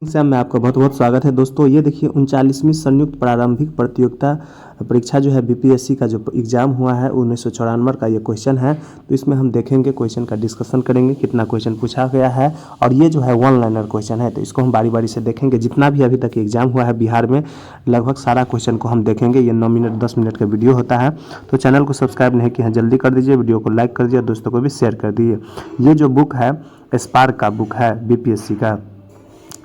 Exam में आपका बहुत बहुत स्वागत है दोस्तों। ये देखिए 39वीं संयुक्त प्रारंभिक प्रतियोगिता परीक्षा जो है बीपीएससी का जो एग्ज़ाम हुआ है 1994 का ये क्वेश्चन है। तो इसमें हम देखेंगे, क्वेश्चन का डिस्कशन करेंगे, कितना क्वेश्चन पूछा गया है। और ये जो है वन लाइनर क्वेश्चन है, तो इसको हम बारी बारी से देखेंगे। जितना भी अभी तक एग्ज़ाम हुआ है बिहार में, लगभग सारा क्वेश्चन को हम देखेंगे। ये 9 मिनट 10 मिनट का वीडियो होता है। तो चैनल को सब्सक्राइब नहीं किया है, जल्दी कर दीजिए, वीडियो को लाइक कर दीजिए, दोस्तों को भी शेयर कर दीजिए। ये जो बुक है स्पार्क का बुक है बीपीएससी का।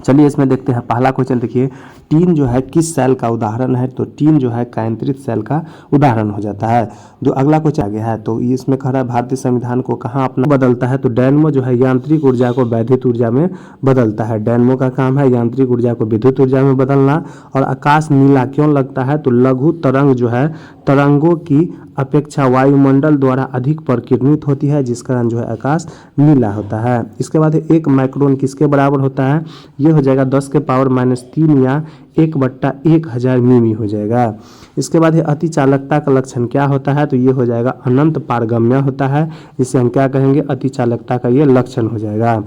चलिए इसमें देखते हैं। पहला क्वेश्चन देखिए, टीन जो है किस सेल का उदाहरण है? तो टीन जो है कायंत्रित सेल का उदाहरण हो जाता है। जो अगला क्वेश्चन आगे है, तो इसमें कह रहा है भारतीय संविधान को कहाँ अपना बदलता है? तो डायनमो जो है यांत्रिक ऊर्जा को वैद्युत ऊर्जा में बदलता है। डायनमो का काम है यांत्रिक ऊर्जा को विद्युत ऊर्जा में बदलना। और आकाश नीला क्यों लगता है? तो लघु तरंग जो है तरंगों की अपेक्षा वायुमंडल द्वारा अधिक प्रकीर्णित होती है, जिस कारण जो है आकाश नीला होता है। इसके बाद एक माइक्रोन किसके बराबर होता है? ये हो जाएगा 10 के पावर -3 या 1/1000 मिमी हो जाएगा। इसके बाद अति चालकता का लक्षण क्या होता है? तो ये हो जाएगा अनंत पारगम्य होता है। इसे हम क्या कहेंगे? अति चालकता का ये लक्षण हो जाएगा।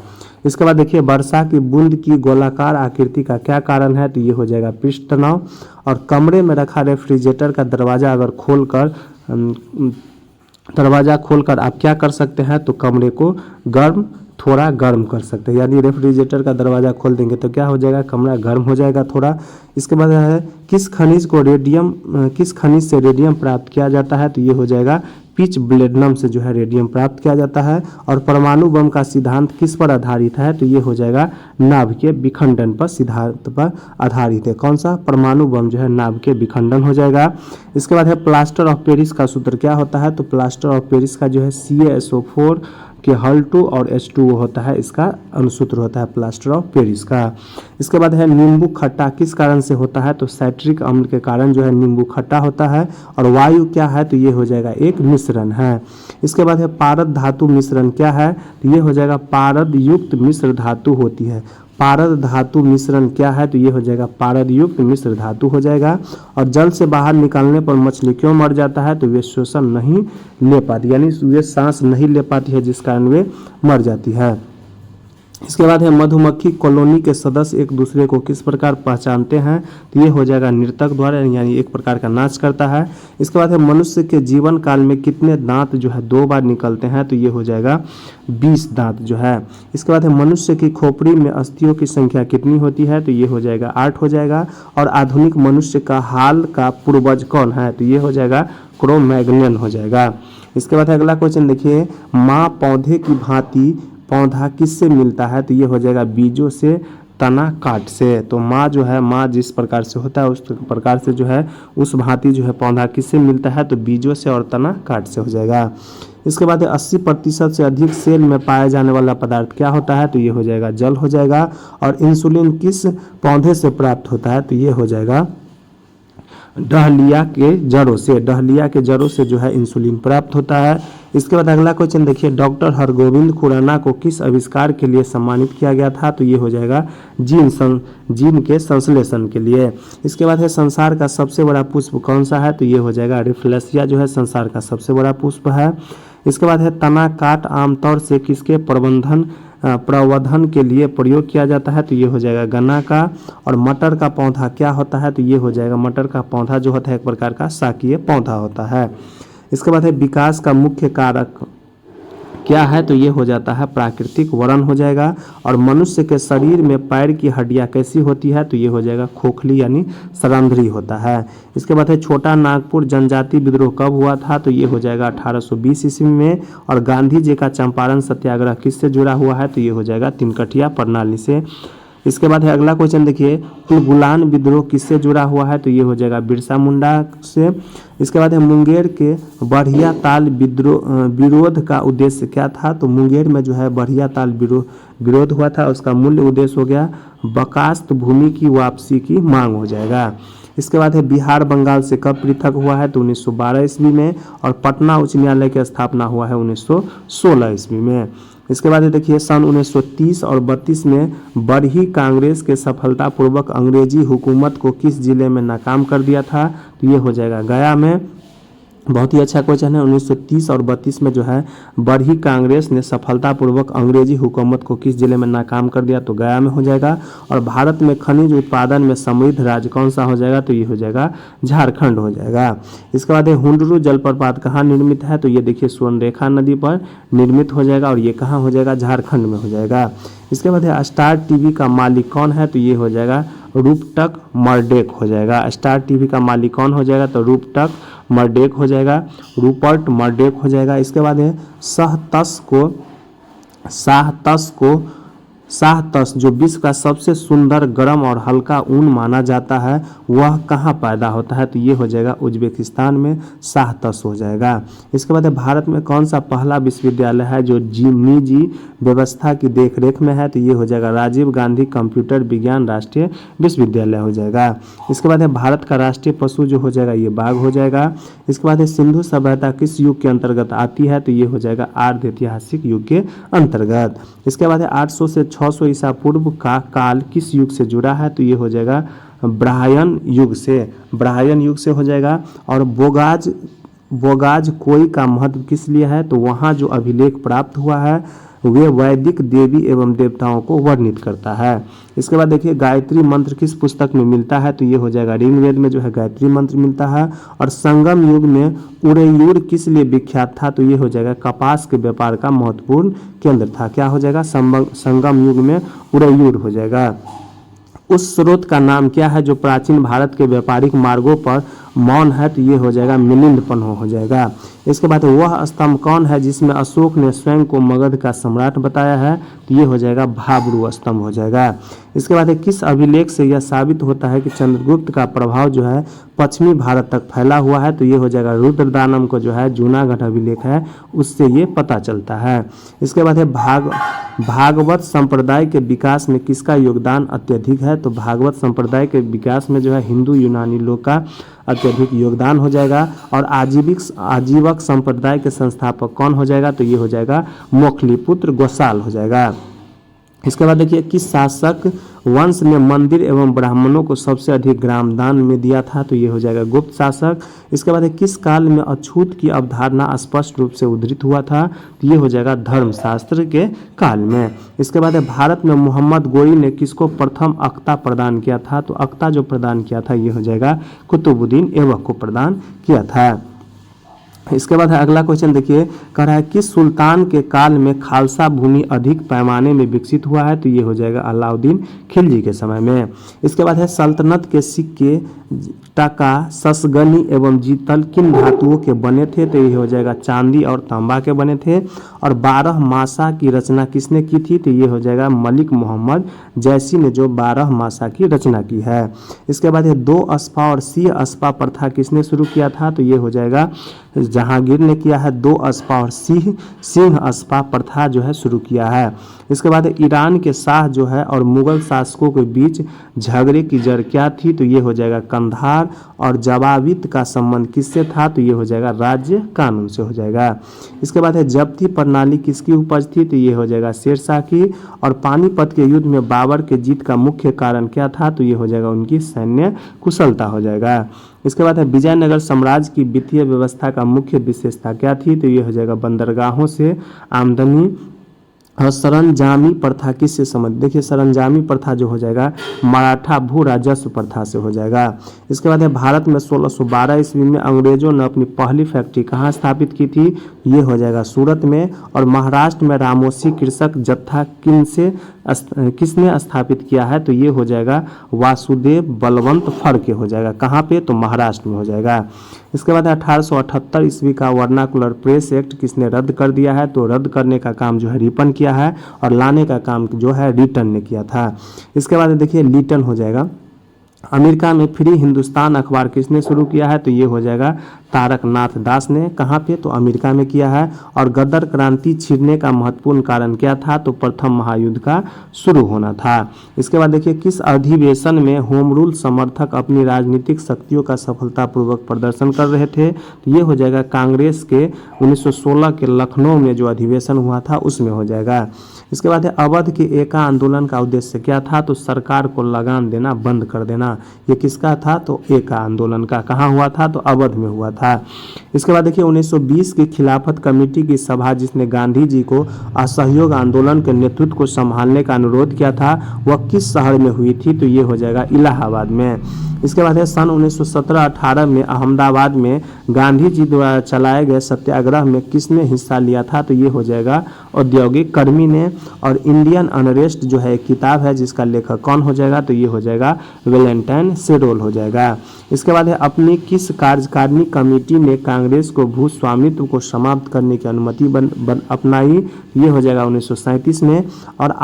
इसके बाद देखिए वर्षा की बूंद की गोलाकार आकृति का क्या कारण है? तो ये हो जाएगा पृष्ठ तनाव। और कमरे में रखा रेफ्रिजरेटर का दरवाज़ा अगर दरवाज़ा खोलकर आप क्या कर सकते हैं? तो कमरे को थोड़ा गर्म कर सकते हैं। यानी रेफ्रिजरेटर का दरवाज़ा खोल देंगे तो क्या हो जाएगा? कमरा गर्म हो जाएगा थोड़ा। इसके बाद है किस खनिज से रेडियम प्राप्त किया जाता है? तो ये हो जाएगा पिच ब्लेडनम से जो है रेडियम प्राप्त किया जाता है। और परमाणु बम का सिद्धांत किस पर आधारित है? तो ये हो जाएगा नाभ के विखंडन पर सिद्धांत पर आधारित है। कौन सा? परमाणु बम जो है नाभ के विखंडन हो जाएगा। इसके बाद है प्लास्टर ऑफ पेरिस का सूत्र क्या होता है? तो प्लास्टर ऑफ पेरिस का जो है CaSO4 के हल 2 और H2O होता है, इसका अनुसूत्र होता है प्लास्टर ऑफ पेरिस का। इसके बाद है नींबू खट्टा किस कारण से होता है? तो साइट्रिक अम्ल के कारण जो है नींबू खट्टा होता है। और वायु क्या है? तो ये हो जाएगा एक मिश्रण है। इसके बाद है पारद धातु मिश्रण क्या है? तो ये हो जाएगा पारद युक्त मिश्र धातु होती है। पारद धातु मिश्रण क्या है? तो ये हो जाएगा पारद युक्त मिश्र धातु हो जाएगा। और जल से बाहर निकालने पर मछली क्यों मर जाता है? तो वे श्वसन नहीं ले पाती, यानी वे सांस नहीं ले पाती है, जिस कारण वे मर जाती है। इसके बाद है मधुमक्खी कॉलोनी के सदस्य एक दूसरे को किस प्रकार पहचानते हैं? तो ये हो जाएगा नर्तक द्वारा, यानी एक प्रकार का नाच करता है। इसके बाद है मनुष्य के जीवन काल में कितने दांत जो है 2 बार निकलते हैं? तो ये हो जाएगा 20 दांत जो है। इसके बाद है मनुष्य की खोपड़ी में अस्थियों की संख्या कितनी होती है? तो ये हो जाएगा 8 हो जाएगा। और आधुनिक मनुष्य का हाल का पूर्वज कौन है? तो ये हो जाएगा क्रो-मैग्नन हो जाएगा। इसके बाद अगला क्वेश्चन देखिए, माँ पौधे की भांति पौधा किससे मिलता है? तो ये हो जाएगा बीजों से, तना काट से। तो माँ जो है, माँ जिस प्रकार से होता है उस प्रकार से जो है उस भांति जो है पौधा किससे मिलता है? तो बीजों से और तना काट से हो जाएगा। इसके बाद 80% से अधिक सेल में पाया जाने वाला पदार्थ क्या होता है? तो ये हो जाएगा जल हो जाएगा। और इंसुलिन किस पौधे से प्राप्त होता है? तो ये हो जाएगा डहलिया के जड़ों से। डहलिया के जड़ों से जो है इंसुलिन प्राप्त होता है। इसके बाद अगला क्वेश्चन देखिए, डॉक्टर हरगोविंद खुराना को किस आविष्कार के लिए सम्मानित किया गया था? तो ये हो जाएगा जीन के संश्लेषण के लिए। इसके बाद है संसार का सबसे बड़ा पुष्प कौन सा है? तो ये हो जाएगा रिफ्लेसिया जो है संसार का सबसे बड़ा पुष्प है। इसके बाद है तना काट आमतौर से किसके प्रवर्धन के लिए प्रयोग किया जाता है? तो ये हो जाएगा गन्ना का। और मटर का पौधा क्या होता है? तो ये हो जाएगा मटर का पौधा जो होता है एक प्रकार का शाकीय पौधा होता है। इसके बाद है विकास का मुख्य कारक क्या है? तो ये हो जाता है प्राकृतिक वर्ण हो जाएगा। और मनुष्य के शरीर में पैर की हड्डियां कैसी होती है? तो ये हो जाएगा खोखली यानी सरंध्री होता है। इसके बाद है छोटा नागपुर जनजाति विद्रोह कब हुआ था? तो ये हो जाएगा 1820 ईस्वी में। और गांधी जी का चंपारण सत्याग्रह किससे जुड़ा हुआ है? तो ये हो जाएगा तिनकठिया प्रणाली से। इसके बाद है अगला क्वेश्चन देखिए, तुलगुलान विद्रोह किससे जुड़ा हुआ है? तो ये हो जाएगा बिरसा मुंडा से। इसके बाद है मुंगेर के बढ़िया ताल विरोध का उद्देश्य क्या था? तो मुंगेर में जो है बढ़िया ताल विरोध हुआ था, उसका मूल्य उद्देश्य हो गया बकास्त भूमि की वापसी की मांग हो जाएगा। इसके बाद है बिहार बंगाल से कब पृथक हुआ है? तो 1912 ईस्वी में। और पटना उच्च न्यायालय की स्थापना हुआ है 1916 ईस्वी में। इसके बाद देखिए सन 1930 और 32 में बरही कांग्रेस के सफलतापूर्वक अंग्रेजी हुकूमत को किस जिले में नाकाम कर दिया था? तो ये हो जाएगा गया में। बहुत ही अच्छा क्वेश्चन है। 1930 और 32 में जो है बरही कांग्रेस ने सफलतापूर्वक अंग्रेजी हुकूमत को किस जिले में नाकाम कर दिया, तो गया में हो जाएगा। और भारत में खनिज उत्पादन में समृद्ध राज्य कौन सा हो जाएगा, तो ये हो जाएगा झारखंड हो जाएगा। इसके बाद हुंडरू जलप्रपात कहाँ निर्मित है, तो ये देखिए स्वर्णरेखा नदी पर निर्मित हो जाएगा और ये कहाँ हो जाएगा, झारखंड में हो जाएगा। इसके बाद स्टार टीवी का मालिक कौन है, तो ये हो जाएगा रूपटक मर्डेक हो जाएगा। स्टार टीवी का मालिक कौन हो जाएगा, तो रूपटक मर्डेक हो जाएगा, रूपर्ट मर्डेक हो जाएगा। इसके बाद है शाहतस जो विश्व का सबसे सुंदर गर्म और हल्का ऊन माना जाता है वह कहाँ पैदा होता है, तो ये हो जाएगा उज्बेकिस्तान में शाहतस हो जाएगा। इसके बाद भारत में कौन सा पहला विश्वविद्यालय है जो निजी व्यवस्था की देखरेख में है, तो ये हो जाएगा राजीव गांधी कंप्यूटर विज्ञान राष्ट्रीय विश्वविद्यालय हो जाएगा। इसके बाद भारत का राष्ट्रीय पशु जो हो जाएगा ये बाघ हो जाएगा। इसके बाद सिंधु सभ्यता किस युग के अंतर्गत आती है, तो ये हो जाएगा आर्ध ऐतिहासिक युग के अंतर्गत। इसके बाद 800 से 600 ईसा पूर्व का काल किस युग से जुड़ा है, तो ये हो जाएगा ब्राह्मण युग से हो जाएगा। और बोगाज कोई का महत्व किस लिए है, तो वहाँ जो अभिलेख प्राप्त हुआ है वे वैदिक देवी एवं देवताओं को वर्णित करता है। इसके बाद देखिए गायत्री मंत्र किस पुस्तक में मिलता है, तो ये हो जाएगा ऋग्वेद में जो है गायत्री मंत्र मिलता है। और संगम युग में उरेयूर किस लिए विख्यात था, तो ये हो जाएगा कपास के व्यापार का महत्वपूर्ण केंद्र था। क्या हो जाएगा, संगम युग में उरेयूर हो जाएगा। उस स्रोत का नाम क्या है जो प्राचीन भारत के व्यापारिक मार्गों पर मौन है, तो ये हो जाएगा मिलिंदपन्हो हो जाएगा। इसके बाद वह स्तंभ कौन है जिसमें अशोक ने स्वयं को मगध का सम्राट बताया है, तो ये हो जाएगा भाब्रू स्तंभ हो जाएगा। इसके बाद किस अभिलेख से यह साबित होता है कि चंद्रगुप्त का प्रभाव जो है पश्चिमी भारत तक फैला हुआ है, तो ये हो जाएगा रुद्रदानम को जो है जूनागढ़ अभिलेख है उससे ये पता चलता है। इसके बाद है भागवत संप्रदाय के विकास में किसका योगदान अत्यधिक है, तो भागवत संप्रदाय के विकास में जो है हिंदू यूनानी लोग का अत्यधिक योगदान हो जाएगा। और आजीवक संप्रदाय के संस्थापक कौन हो जाएगा, तो ये हो जाएगा मोखलीपुत्र गोसाल हो जाएगा। इसके बाद देखिए किस शासक वंश ने मंदिर एवं ब्राह्मणों को सबसे अधिक ग्रामदान में दिया था, तो ये हो जाएगा गुप्त शासक। इसके बाद किस काल में अछूत की अवधारणा स्पष्ट रूप से उद्धृत हुआ था, तो ये हो जाएगा धर्मशास्त्र के काल में। इसके बाद भारत में मोहम्मद गोरी ने किसको प्रथम अख्ता प्रदान किया था, तो अख्ता जो प्रदान किया था ये हो जाएगा कुतुबुद्दीन ऐबक को प्रदान किया था। इसके बाद अगला क्वेश्चन देखिए कह रहा है कि सुल्तान के काल में खालसा भूमि अधिक पैमाने में विकसित हुआ है, तो ये हो जाएगा अलाउद्दीन खिलजी के समय में। इसके बाद है सल्तनत के सिक्के टका ससगनी एवं जीतल किन धातुओं के बने थे, तो ये हो जाएगा चांदी और तांबा के बने थे। और 12 मासा की रचना किसने की थी, तो ये हो जाएगा मलिक मोहम्मद जैसी ने जो 12 मासा की रचना की है। इसके बाद है 2 अस्पा और सिंह अस्पा प्रथा किसने शुरू किया था, तो ये हो जाएगा जहांगीर ने किया है। 2 अस्पा और सिंह अस्पा प्रथा जो है शुरू किया है। इसके बाद ईरान के शाह जो है और मुगल शासकों के बीच झगड़े की जड़ क्या थी, तो ये हो जाएगा कंधार। और जवाबित का संबंध किससे था, तो ये हो जाएगा राज्य कानून से हो जाएगा। इसके बाद है जब्ती प्रणाली किसकी उपज थी, तो ये हो जाएगा शेरशाह की। और पानीपत के युद्ध में बाबर के जीत का मुख्य कारण क्या था, तो ये हो जाएगा उनकी सैन्य कुशलता हो जाएगा। इसके बाद है विजयनगर साम्राज्य की वित्तीय व्यवस्था का मुख्य विशेषता क्या थी, तो ये हो जाएगा बंदरगाहों से आमदनी। और सरंजामी प्रथा किससे संबंधित, देखिए सरंजामी प्रथा जो हो जाएगा मराठा भू राजस्व प्रथा से हो जाएगा। इसके बाद है भारत में 1612 ईस्वी में अंग्रेजों ने अपनी पहली फैक्ट्री कहाँ स्थापित की थी, ये हो जाएगा सूरत में। और महाराष्ट्र में रामोसी कृषक जत्था किसने स्थापित किया है, तो ये हो जाएगा वासुदेव बलवंत फड़के हो जाएगा। कहाँ पे, तो महाराष्ट्र में हो जाएगा। इसके बाद 1878 ईस्वी का वर्नाकुलर प्रेस एक्ट किसने रद्द कर दिया है, तो रद्द करने का काम जो है रिपन किया है और लाने का काम जो है रिटन ने किया था। इसके बाद देखिए लिटन हो जाएगा। अमेरिका में फ्री हिंदुस्तान अखबार किसने शुरू किया है, तो ये हो जाएगा तारकनाथ दास ने। कहाँ पे, तो अमेरिका में किया है। और गदर क्रांति छिड़ने का महत्वपूर्ण कारण क्या था, तो प्रथम महायुद्ध का शुरू होना था। इसके बाद देखिए किस अधिवेशन में होम रूल समर्थक अपनी राजनीतिक शक्तियों का सफलतापूर्वक प्रदर्शन कर रहे थे, तो ये हो जाएगा कांग्रेस के 1916 के लखनऊ में जो अधिवेशन हुआ था उसमें हो जाएगा। इसके बाद है अवध के एका आंदोलन का उद्देश्य क्या था, तो सरकार को लगान देना बंद कर देना। ये किसका था, तो एका आंदोलन का। कहाँ हुआ था, तो अवध में हुआ था। इसके बाद देखिए 1920 की खिलाफत कमेटी की सभा जिसने गांधी जी को असहयोग आंदोलन के नेतृत्व को संभालने का अनुरोध किया था, वह किस शहर में हुई थी, तो ये हो जाएगा इलाहाबाद में। इसके बाद है सन 1917-18 में अहमदाबाद में गांधी जी द्वारा चलाए गए सत्याग्रह में किसने हिस्सा लिया था, तो ये हो जाएगा औद्योगिक कर्मी ने। और इंडियन अनरेस्ट जो है एक किताब है जिसका लेखक कौन हो जाएगा, तो ये हो जाएगा वैलेंटाइन सेरोल हो जाएगा। इसके बाद है अपनी किस कार्यकारिणी कमेटी ने कांग्रेस को भू स्वामित्व को समाप्त करने की अनुमति अपनाई, ये हो जाएगा 1937 में। और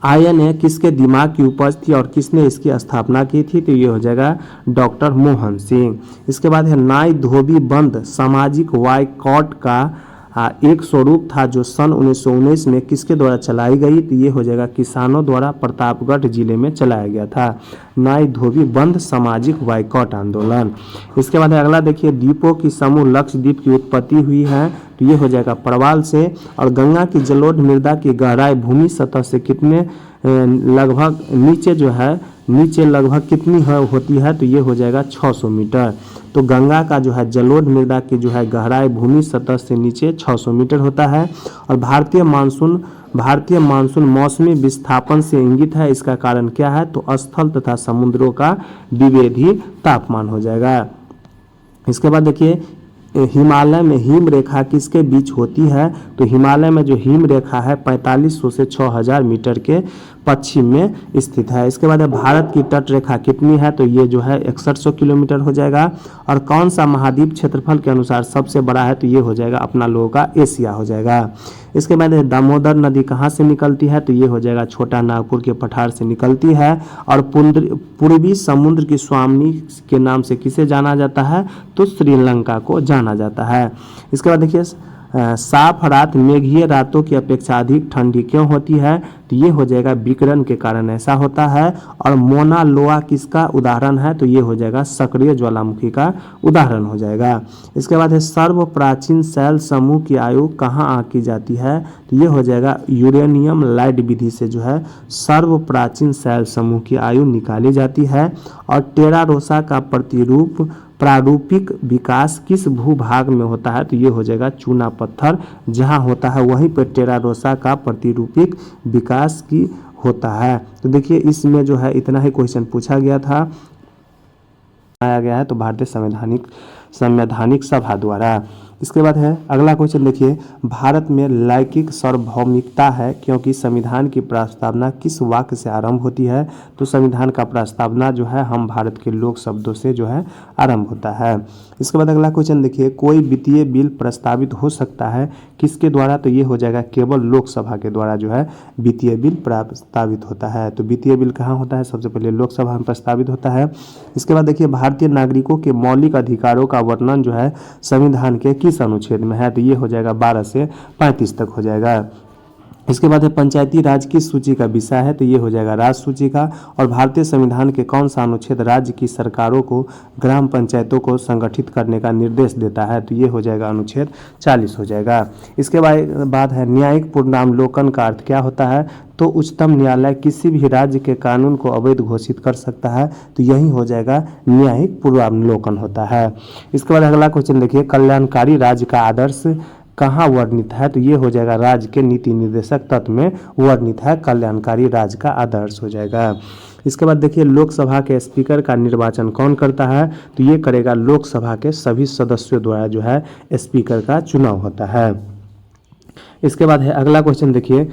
आयन है किसके दिमाग की उपज थी और किसने इसकी स्थापना की थी, तो ये हो जाएगा डॉक्टर मोहन सिंह। इसके बाद है नाई धोबी बंद सामाजिक बायकॉट का एक स्वरूप था जो सन 1919 में किसके द्वारा चलाई गई, तो ये हो जाएगा किसानों द्वारा प्रतापगढ़ जिले में चलाया गया था नाई धोबी बंद सामाजिक बायकॉट आंदोलन। इसके बाद अगला देखिए द्वीपों की समूह लक्षद्वीप की उत्पत्ति हुई है, तो ये हो जाएगा प्रवाल से। और गंगा की जलोढ़ मृदा की गहराई भूमि सतह से कितने लगभग नीचे लगभग कितनी होती है, तो ये हो जाएगा 600 मीटर। तो गंगा का जो है जलोढ़ मृदा की जो है गहराई भूमि सतह से नीचे 600 मीटर होता है। और भारतीय मानसून मौसमी विस्थापन से इंगित है, इसका कारण क्या है, तो स्थल तथा समुद्रों का द्विवेदी तापमान हो जाएगा। इसके बाद देखिए हिमालय में हिम रेखा किसके बीच होती है, तो हिमालय में जो हिम रेखा है 4500 से 6000 मीटर के पश्चिम में स्थित है। इसके बाद भारत की तट रेखा कितनी है, तो ये जो है 6100 किलोमीटर हो जाएगा। और कौन सा महाद्वीप क्षेत्रफल के अनुसार सबसे बड़ा है, तो ये हो जाएगा अपना लोगों का एशिया हो जाएगा। इसके बाद दामोदर नदी कहाँ से निकलती है, तो ये हो जाएगा छोटा नागपुर के पठार से निकलती है। और पूर्वी समुद्र की स्वामी के नाम से किसे जाना जाता है, तो श्रीलंका को जाना जाता है। इसके बाद देखिए साफ रात मेघीय रातों की अपेक्षा अधिक ठंडी क्यों होती है, तो ये हो जाएगा विकिरण के कारण ऐसा होता है। और मोना लोआ किसका उदाहरण है, तो ये हो जाएगा सक्रिय ज्वालामुखी का उदाहरण हो जाएगा। इसके बाद है सर्व प्राचीन शैल समूह की आयु कहाँ आंकी जाती है, तो ये हो जाएगा यूरेनियम लाइट विधि से जो है सर्व प्राचीन शैल समूह की आयु निकाली जाती है। और टेरारोसा का प्रारूपिक विकास किस भूभाग में होता है, तो ये हो जाएगा चूना पत्थर जहां होता है वहीं पर टेरारोसा का प्रतिरूपिक विकास की होता है। तो देखिए इसमें जो है इतना ही क्वेश्चन पूछा गया था, आया गया है तो भारतीय संवैधानिक सभा द्वारा। इसके बाद है अगला क्वेश्चन देखिए भारत में लैंगिक सार्वभौमिकता है क्योंकि संविधान की प्रस्तावना किस वाक्य से आरंभ होती है, तो संविधान का प्रस्तावना जो है हम भारत के लोक शब्दों से जो है आरंभ होता है। इसके बाद अगला क्वेश्चन देखिए कोई वित्तीय बिल प्रस्तावित हो सकता है किसके द्वारा, तो ये हो जाएगा केवल लोकसभा के द्वारा जो है वित्तीय बिल प्रस्तावित होता है। तो वित्तीय बिल कहाँ होता है, सबसे पहले लोकसभा में प्रस्तावित होता है। इसके बाद देखिए भारतीय नागरिकों के मौलिक अधिकारों का वर्णन जो है संविधान के किस अनुच्छेद में है, तो ये हो जाएगा 12 से 35 तक हो जाएगा। इसके बाद है पंचायती राज किस सूची का विषय है, तो ये हो जाएगा राज सूची का। और भारतीय संविधान के कौन सा अनुच्छेद राज्य की सरकारों को ग्राम पंचायतों को संगठित करने का निर्देश देता है, तो ये हो जाएगा अनुच्छेद 40 हो जाएगा। इसके बाद है न्यायिक पूर्णावलोकन का अर्थ क्या होता है, तो उच्चतम न्यायालय किसी भी राज्य के कानून को अवैध घोषित कर सकता है, तो यही हो जाएगा न्यायिक पूर्वावलोकन होता है। इसके बाद अगला क्वेश्चन देखिए कल्याणकारी राज्य का आदर्श कहाँ वर्णित है, तो ये हो जाएगा राज्य के नीति निर्देशक तत्व में वर्णित है कल्याणकारी राज्य का आदर्श हो जाएगा। इसके बाद देखिए लोकसभा के स्पीकर का निर्वाचन कौन करता है, तो ये करेगा लोकसभा के सभी सदस्यों द्वारा जो है स्पीकर का चुनाव होता है। इसके बाद है अगला क्वेश्चन देखिए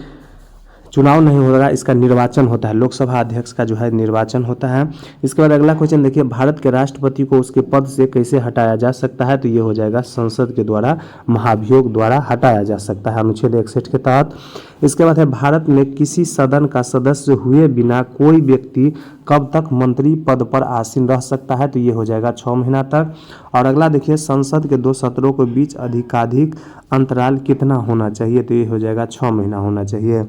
चुनाव नहीं होगा इसका निर्वाचन होता है, लोकसभा अध्यक्ष का जो है निर्वाचन होता है। इसके बाद अगला क्वेश्चन देखिए भारत के राष्ट्रपति को उसके पद से कैसे हटाया जा सकता है, तो ये हो जाएगा संसद के द्वारा महाभियोग द्वारा हटाया जा सकता है अनुच्छेद 61 के तहत। इसके बाद है भारत में किसी सदन का सदस्य हुए बिना कोई व्यक्ति कब तक मंत्री पद पर आसीन रह सकता है, तो ये हो जाएगा 6 महीना तक। और अगला देखिए, संसद के 2 सत्रों के बीच अधिकाधिक अंतराल कितना होना चाहिए, तो ये हो जाएगा 6 महीना होना चाहिए।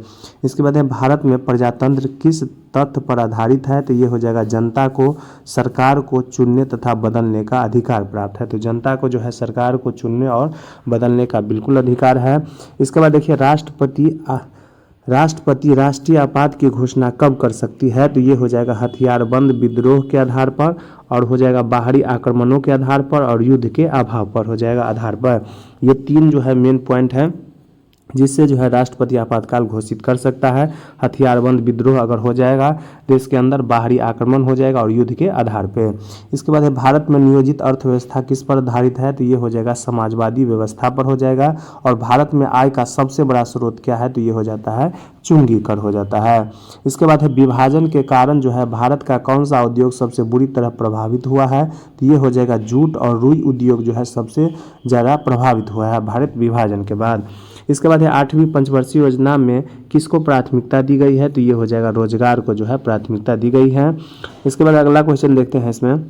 इसके बाद है, भारत में प्रजातंत्र किस तथ्य पर आधारित है, तो ये हो जाएगा जनता को सरकार को चुनने तथा बदलने का अधिकार प्राप्त है। तो जनता को जो है सरकार को चुनने और बदलने का बिल्कुल अधिकार है। इसके बाद देखिए, राष्ट्रपति राष्ट्रीय आपात की घोषणा कब कर सकती है, तो ये हो जाएगा हथियारबंद विद्रोह के आधार पर, और हो जाएगा बाहरी आक्रमणों के आधार पर, और युद्ध के अभाव पर हो जाएगा आधार पर। ये 3 जो है मेन पॉइंट है जिससे जो है राष्ट्रपति आपातकाल घोषित कर सकता है। हथियारबंद विद्रोह अगर हो जाएगा, देश के अंदर बाहरी आक्रमण हो जाएगा, और युद्ध के आधार पे। इसके बाद है, भारत में नियोजित अर्थव्यवस्था किस पर आधारित है, तो ये हो जाएगा समाजवादी व्यवस्था पर हो जाएगा। और भारत में आय का सबसे बड़ा स्रोत क्या है, तो ये हो जाता है चुंगी कर हो जाता है। इसके बाद है, विभाजन के कारण जो है भारत का कौन सा उद्योग सबसे बुरी तरह प्रभावित हुआ है, तो ये हो जाएगा जूट और रुई उद्योग जो है सबसे ज़्यादा प्रभावित हुआ है भारत विभाजन के बाद। इसके बाद है, 8वीं पंचवर्षीय योजना में किसको प्राथमिकता दी गई है, तो ये हो जाएगा रोजगार को जो है प्राथमिकता दी गई है। इसके बाद अगला क्वेश्चन देखते हैं, इसमें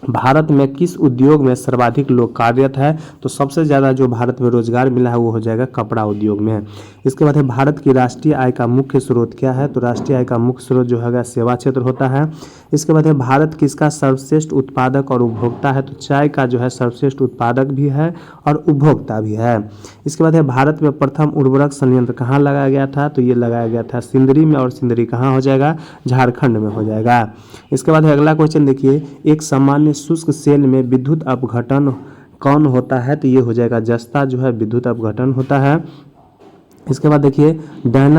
भारत में किस उद्योग में सर्वाधिक लोग कार्यरत है, तो सबसे ज़्यादा जो भारत में रोजगार मिला है वो हो जाएगा कपड़ा उद्योग में। इसके बाद है, भारत की राष्ट्रीय आय का मुख्य स्रोत क्या है, तो राष्ट्रीय आय का मुख्य स्रोत जो है सेवा क्षेत्र होता है। इसके बाद है, भारत किसका सर्वश्रेष्ठ उत्पादक और उपभोक्ता है, तो चाय का जो है सर्वश्रेष्ठ उत्पादक भी है और उपभोक्ता भी है। इसके बाद है, भारत में प्रथम उर्वरक संयंत्र कहाँ लगाया गया था, तो ये लगाया गया था सिंदरी में, और सिंदरी कहाँ हो जाएगा, झारखंड में हो जाएगा। इसके बाद है, अगला क्वेश्चन देखिए, एक सामान्य शुष्क सेल में विद्युत अपघटन कौन होता है, तो ये हो जाएगा जस्ता जो है विद्युत अपघटन होता है। इसके बाद देखिए, डायना